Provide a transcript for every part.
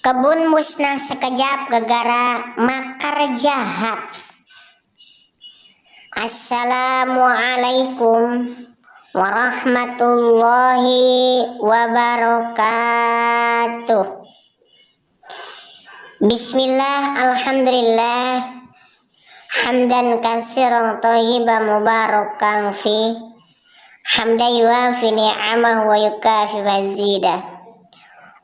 Kebun musnah sekejap gegara makar jahat. Assalamualaikum warahmatullahi wabarakatuh. Bismillah, alhamdulillah, hamdan katsiran thayyiban mubarakan fi, hamdan yuwafi ni'amahu wa yukafi mazidah.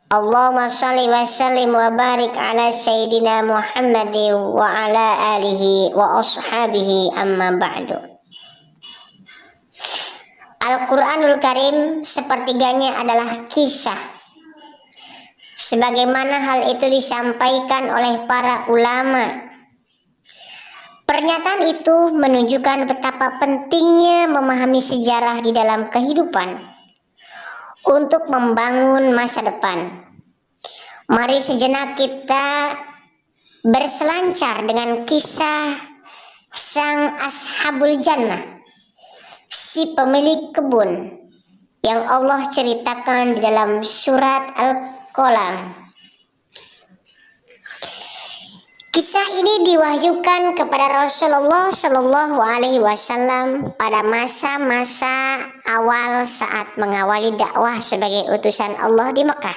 Allahumma shalli wa sallim wa barik ala sayyidina Muhammadin wa ala alihi wa ashabihi, amma ba'du. Al-Quranul Karim sepertiganya adalah kisah, sebagaimana hal itu disampaikan oleh para ulama. Pernyataan itu menunjukkan betapa pentingnya memahami sejarah di dalam kehidupan untuk membangun masa depan. Mari sejenak kita berselancar dengan kisah sang Ashabul Jannah, si pemilik kebun, yang Allah ceritakan di dalam surat Al-Qalam. Kisah ini diwahyukan kepada Rasulullah Shallallahu Alaihi Wasallam pada masa-masa awal saat mengawali dakwah sebagai utusan Allah di Mekah.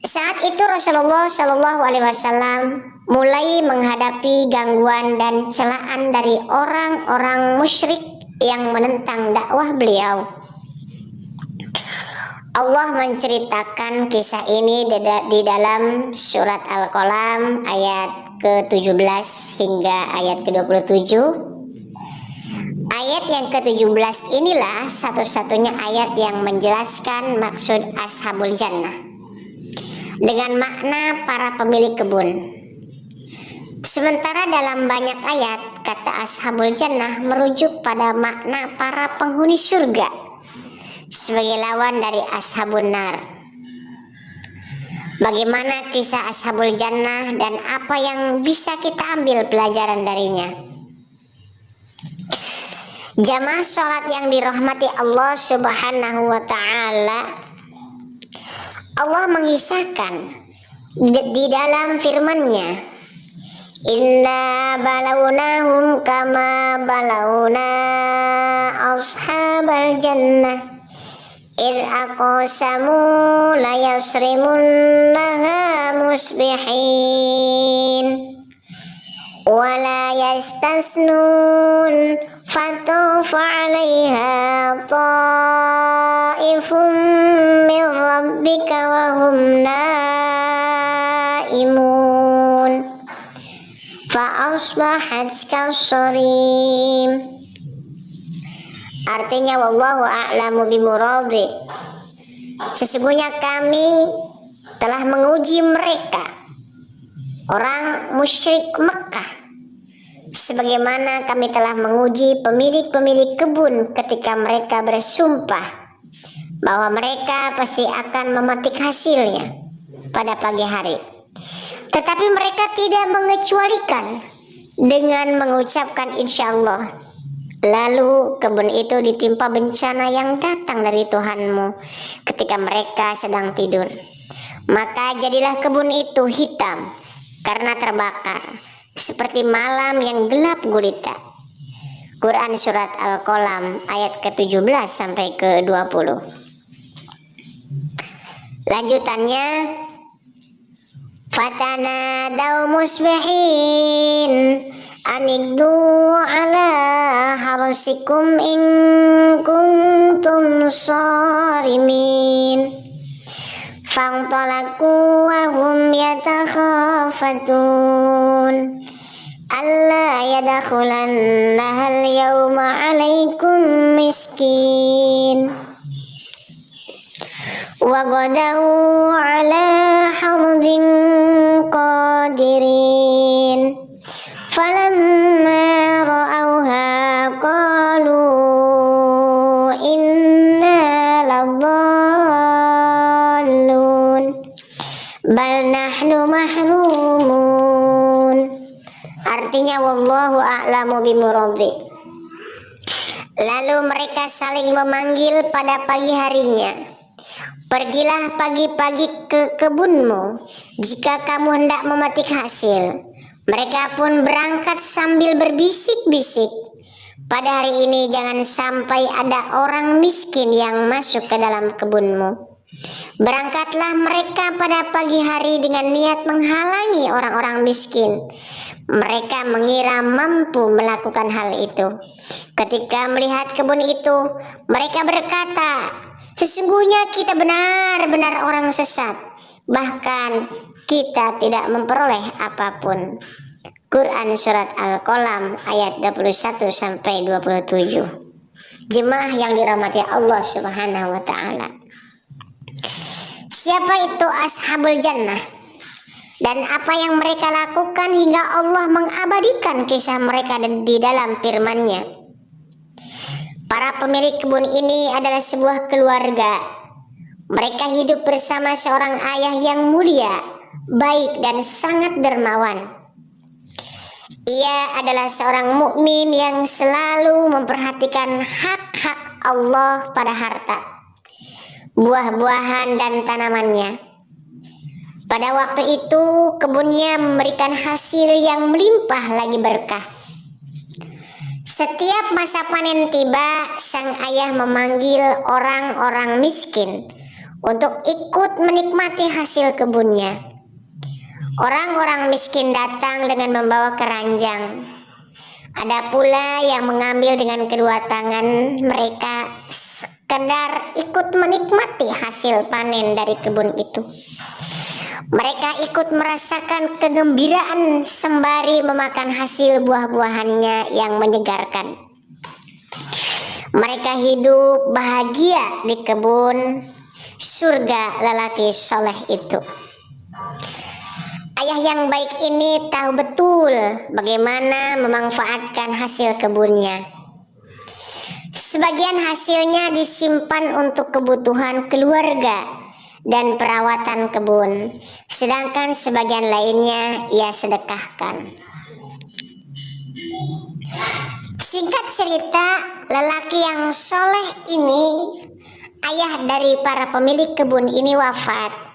Saat itu Rasulullah Shallallahu Alaihi Wasallam mulai menghadapi gangguan dan celaan dari orang-orang musyrik yang menentang dakwah beliau. Allah menceritakan kisah ini di dalam surat Al-Qalam ayat ke-17 hingga ayat ke-27. Ayat yang ke-17 inilah satu-satunya ayat yang menjelaskan maksud Ashabul Jannah dengan makna para pemilik kebun. Sementara dalam banyak ayat kata Ashabul Jannah merujuk pada makna para penghuni surga sebagai lawan dari Ashabun Nar. Bagaimana kisah Ashabul Jannah dan apa yang bisa kita ambil pelajaran darinya? Jamaah sholat yang dirahmati Allah Subhanahu wa ta'ala, Allah mengisahkan di dalam firman-Nya, inna balawnahum kama balawna ashabal jannah id aqsamu la yasrimunnaha musbihin wa la yastasnun fatufa 'alaiha ta'ifum min rabbika wa hum naimun fa asbahat kasarim. Artinya, wallahu a'lamu bimuradi, sesungguhnya kami telah menguji mereka, orang musyrik Mekah, sebagaimana kami telah menguji pemilik-pemilik kebun ketika mereka bersumpah bahwa mereka pasti akan memetik hasilnya pada pagi hari. Tetapi mereka tidak mengecualikan dengan mengucapkan insyaallah. Lalu kebun itu ditimpa bencana yang datang dari Tuhanmu ketika mereka sedang tidur. Maka jadilah kebun itu hitam karena terbakar, seperti malam yang gelap gulita. Quran surat Al-Qalam ayat ke-17 sampai ke-20. Lanjutannya, fatanadaw musbihin anigdu ala harsikum in kuntum sarimin fantalaku wa hum yatakhafatun alla yadakhulannaha al-yawma alaikum miskin wa ghadaw ala hardin qadirin falamma ra'awha qalu inna ladallun bal nahnu mahrumun. Artinya, wallahu a'lamu bimuradi. Lalu mereka saling memanggil pada pagi harinya, Pergilah pagi-pagi ke kebunmu jika kamu hendak memetik hasil. Mereka pun berangkat sambil berbisik-bisik. Pada hari ini jangan sampai ada orang miskin yang masuk ke dalam kebunmu. Berangkatlah mereka pada pagi hari dengan niat menghalangi orang-orang miskin. Mereka mengira mampu melakukan hal itu. Ketika melihat kebun itu, mereka berkata, "Sesungguhnya kita benar-benar orang sesat. Bahkan kita tidak memperoleh apapun." Quran Surat Al-Qalam ayat 21 sampai 27. Jemaah yang dirahmati Allah Subhanahu wa taala. Siapa itu Ashabul Jannah? Dan apa yang mereka lakukan hingga Allah mengabadikan kisah mereka di dalam firman-Nya. Para pemilik kebun ini adalah sebuah keluarga. Mereka hidup bersama seorang ayah yang mulia, baik dan sangat dermawan. Ia adalah seorang mukmin yang selalu memperhatikan hak-hak Allah pada harta, buah-buahan dan tanamannya. Pada waktu itu kebunnya memberikan hasil yang melimpah lagi berkah. Setiap masa panen tiba, sang ayah memanggil orang-orang miskin untuk ikut menikmati hasil kebunnya. Orang-orang miskin datang dengan membawa keranjang. Ada pula yang mengambil dengan kedua tangan, mereka sekedar ikut menikmati hasil panen dari kebun itu. Mereka ikut merasakan kegembiraan sembari memakan hasil buah-buahannya yang menyegarkan. Mereka hidup bahagia di kebun surga lelaki soleh itu. Ayah yang baik ini tahu betul bagaimana memanfaatkan hasil kebunnya. Sebagian hasilnya disimpan untuk kebutuhan keluarga dan perawatan kebun, sedangkan sebagian lainnya ia sedekahkan. Singkat cerita, lelaki yang soleh ini, ayah dari para pemilik kebun ini wafat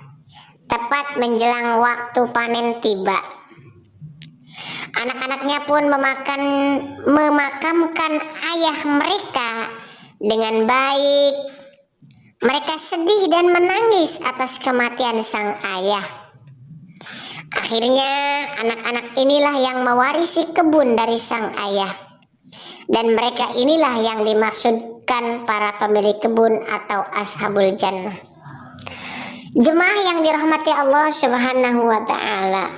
tepat menjelang waktu panen tiba. Anak-anaknya pun memakamkan ayah mereka dengan baik. Mereka sedih dan menangis atas kematian sang ayah. Akhirnya anak-anak inilah yang mewarisi kebun dari sang ayah. Dan mereka inilah yang dimaksudkan para pemilik kebun atau Ashabul Jannah. Jemaah yang dirahmati Allah Subhanahu wa taala.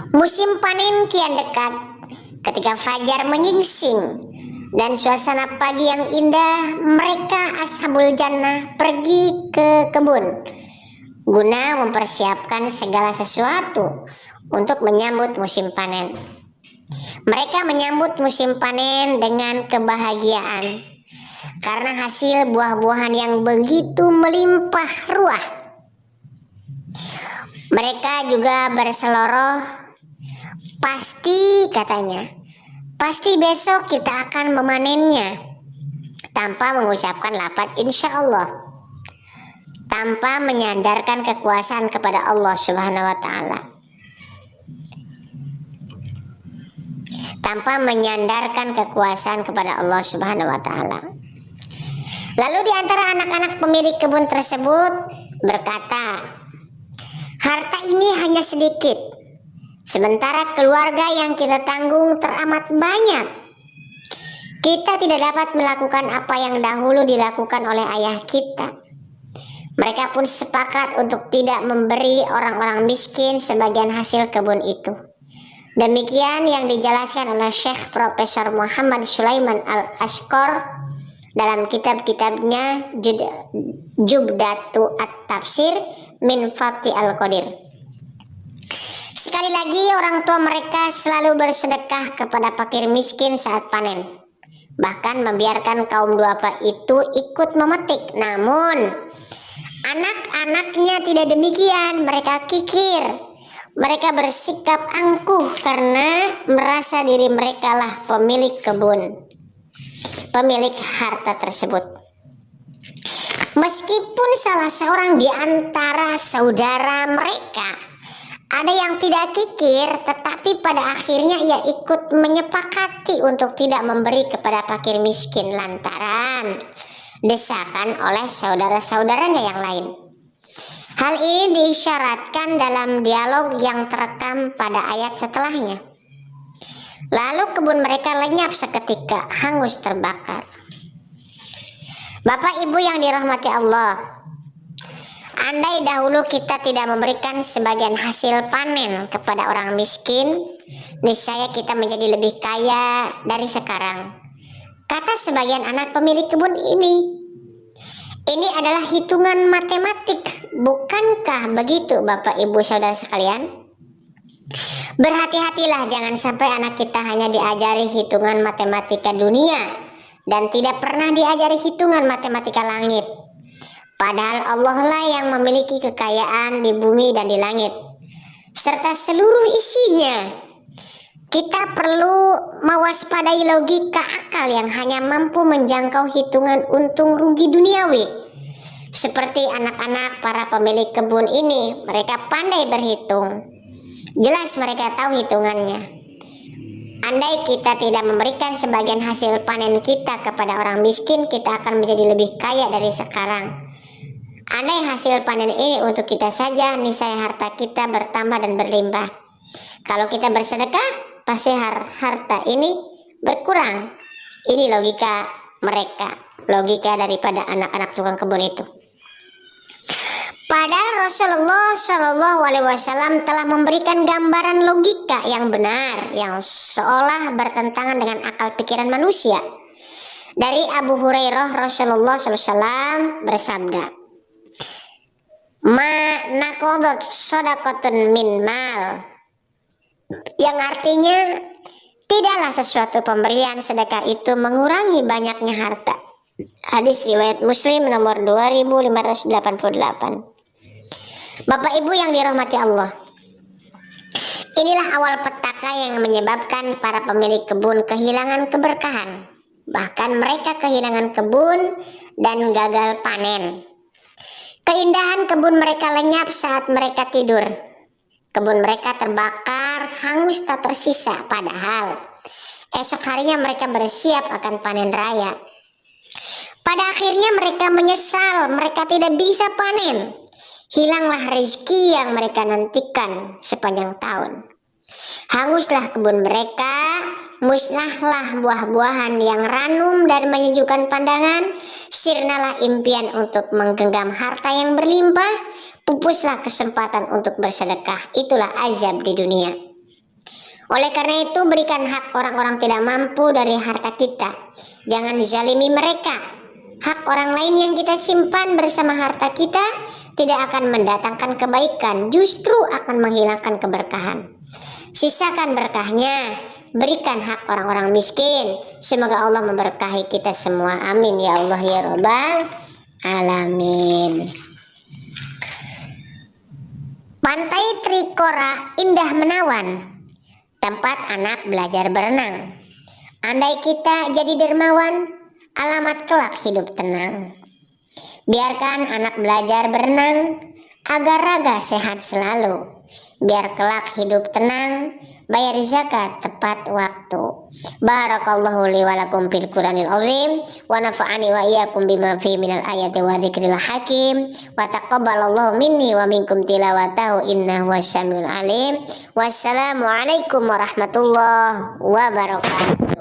Musim panen kian dekat. Ketika fajar menyingsing dan suasana pagi yang indah, mereka Ashabul Jannah pergi ke kebun guna mempersiapkan segala sesuatu untuk menyambut musim panen. Mereka menyambut musim panen dengan kebahagiaan karena hasil buah-buahan yang begitu melimpah ruah. Mereka juga berseloroh, pasti katanya, pasti besok kita akan memanennya, tanpa mengucapkan lafaz insya Allah, tanpa menyandarkan kekuasaan kepada Allah Subhanahu wa taala. Tanpa menyandarkan kekuasaan kepada Allah Subhanahu wa taala. Lalu di antara anak-anak pemilik kebun tersebut berkata, "Harta ini hanya sedikit, sementara keluarga yang kita tanggung teramat banyak. Kita tidak dapat melakukan apa yang dahulu dilakukan oleh ayah kita." Mereka pun sepakat untuk tidak memberi orang-orang miskin sebagian hasil kebun itu. Demikian yang dijelaskan oleh Syekh Profesor Muhammad Sulaiman Al-Ashqar dalam kitab-kitabnya Jubdatu At-Tafsir min Fathi Al-Qadir. Sekali lagi, orang tua mereka selalu bersedekah kepada fakir miskin saat panen, bahkan membiarkan kaum duafa itu ikut memetik. Namun anak-anaknya tidak demikian. Mereka kikir, mereka bersikap angkuh karena merasa diri mereka lah pemilik kebun, pemilik harta tersebut. Meskipun salah seorang di antara saudara mereka ada yang tidak kikir, tetapi pada akhirnya ia ikut menyepakati untuk tidak memberi kepada fakir miskin lantaran desakan oleh saudara-saudaranya yang lain. Hal ini diisyaratkan dalam dialog yang terekam pada ayat setelahnya. Lalu kebun mereka lenyap seketika, hangus terbakar. Bapak Ibu yang dirahmati Allah, andai dahulu kita tidak memberikan sebagian hasil panen kepada orang miskin, niscaya kita menjadi lebih kaya dari sekarang, kata sebagian anak pemilik kebun ini. Ini adalah hitungan matematik, bukankah begitu Bapak Ibu Saudara sekalian? Berhati-hatilah jangan sampai anak kita hanya diajari hitungan matematika dunia dan tidak pernah diajari hitungan matematika langit. Padahal Allah lah yang memiliki kekayaan di bumi dan di langit, serta seluruh isinya. Kita perlu mewaspadai logika akal yang hanya mampu menjangkau hitungan untung rugi duniawi. Seperti anak-anak para pemilik kebun ini, mereka pandai berhitung. Jelas mereka tahu hitungannya. Andai kita tidak memberikan sebagian hasil panen kita kepada orang miskin, kita akan menjadi lebih kaya dari sekarang. Andai hasil panen ini untuk kita saja, niscaya harta kita bertambah dan berlimpah. Kalau kita bersedekah, pasti harta ini berkurang. Ini logika mereka, logika daripada anak-anak tukang kebun itu. Padahal Rasulullah Shallallahu Alaihi Wasallam telah memberikan gambaran logika yang benar, yang seolah bertentangan dengan akal pikiran manusia. Dari Abu Hurairah, Rasulullah SAW bersabda, "Ma naqadat shadaqatun min mal," yang artinya tidaklah sesuatu pemberian sedekah itu mengurangi banyaknya harta. Hadis riwayat Muslim nomor 2588. Bapak Ibu yang dirahmati Allah, inilah awal petaka yang menyebabkan para pemilik kebun kehilangan keberkahan. Bahkan mereka kehilangan kebun dan gagal panen. Keindahan kebun mereka lenyap saat mereka tidur. Kebun mereka terbakar, hangus tak tersisa. Padahal esok harinya mereka bersiap akan panen raya. Pada akhirnya mereka menyesal, mereka tidak bisa panen. Hilanglah rezeki yang mereka nantikan sepanjang tahun. Hanguslah kebun mereka, musnahlah buah-buahan yang ranum dan menyejukkan pandangan, sirnalah impian untuk menggenggam harta yang berlimpah, pupuslah kesempatan untuk bersedekah. Itulah azab di dunia. Oleh karena itu, berikan hak orang-orang tidak mampu dari harta kita. Jangan zalimi mereka. Hak orang lain yang kita simpan bersama harta kita tidak akan mendatangkan kebaikan, justru akan menghilangkan keberkahan. Sisakan berkahnya, berikan hak orang-orang miskin. Semoga Allah memberkahi kita semua. Amin ya Allah ya Rabbal Alamin. Pantai Trikora indah menawan, tempat anak belajar berenang. Andai kita jadi dermawan, alamat kelak hidup tenang. Biarkan anak belajar berenang agar raga sehat selalu. Biar kelak hidup tenang, bayar zakat tepat waktu. Barakallahu li wa lakum fil Qur'anil azim wa nafa'ani wa iyyakum bima fi minal ayati wa dzikril hakim wa taqabbalallahu minni wa minkum tilawatahu innahu wasyamiul alim. Wassalamu alaikum warahmatullahi wabarakatuh.